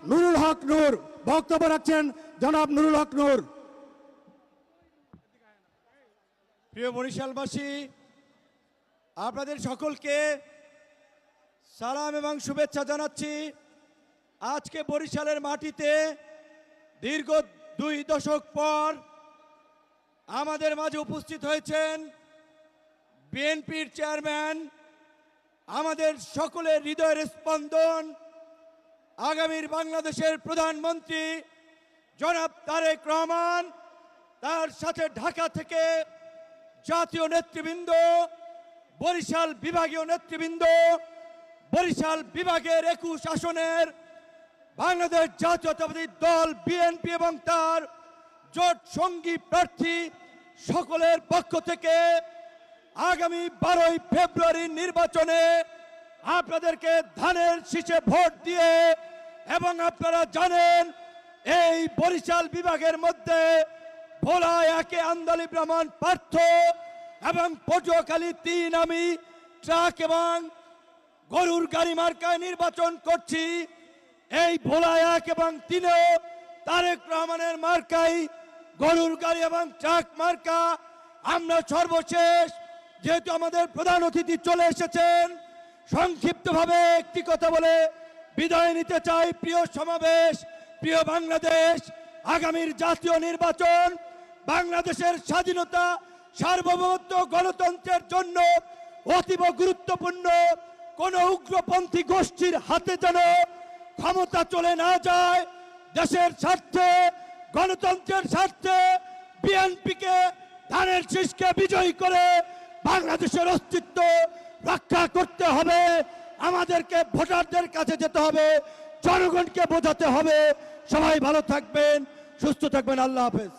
নুরুল হক নূর বক্তব্য রাখছেন। জনাব নুরুল হক নূর। প্রিয় বরিশালবাসী, আপনাদের সকলকে সালাম এবং শুভেচ্ছা জানাচ্ছি। আজকে বরিশালের মাটিতে দীর্ঘ 2 দশক পর আমাদের মাঝে উপস্থিত হয়েছেন বিএনপির চেয়ারম্যান, আমাদের সকলের হৃদয়ের স্পন্দন, আগামীর বাংলাদেশের প্রধানমন্ত্রী জনাব তারেক রহমান, তার সাথে ঢাকা থেকে জাতীয় নেতৃবৃন্দ, বরিশাল বিভাগীয় নেতৃবৃন্দ, বরিশাল বিভাগের 21 আসনের বাংলাদেশ জাতীয়তাবাদী দল বিএনপি এবং তার জোট সঙ্গী প্রার্থী সকলের পক্ষ থেকে আগামী 12ই ফেব্রুয়ারি নির্বাচনে আপনাদেরকে ধানের শীষে ভোট দিয়ে, এবং আপনারা জানেন এই বরিশাল বিভাগের মধ্যে ভোলা 1 আন্দালিব রহমান পার্থ এবং পটুয়াখালী 3 আমি ট্রাক এবং গরুর গাড়ি মার্কায় নির্বাচন করছি। এই ভোলা 1 এবং 3-এও তারেক রহমানের মার্কাই গরুর গাড়ি এবং ট্রাক মার্কা। আমরা সর্বশেষ, যেহেতু আমাদের প্রধান অতিথি চলে এসেছেন, সংক্ষিপ্তভাবে একটি কথা বলে বিদায় নিতে চাই। প্রিয় সমাবেশ, প্রিয় বাংলাদেশ, আগামীর জাতীয় নির্বাচন বাংলাদেশের স্বাধীনতা, সার্বভৌমত্ব, গণতন্ত্রের জন্য অতীব গুরুত্বপূর্ণ। কোন উগ্রপন্থী গোষ্ঠীর হাতে যেন ক্ষমতা চলে না যায়। দেশের স্বার্থে, গণতন্ত্রের স্বার্থে বিএনপিকে ধানের শীষকে বিজয়ী করে বাংলাদেশের অস্তিত্ব রক্ষা করতে হবে। আমাদেরকে ভোটারদের কাছে যেতে হবে, জনগণকে বোঝাতে হবে। সবাই ভালো থাকবেন, সুস্থ থাকবেন। আল্লাহ হাফেজ।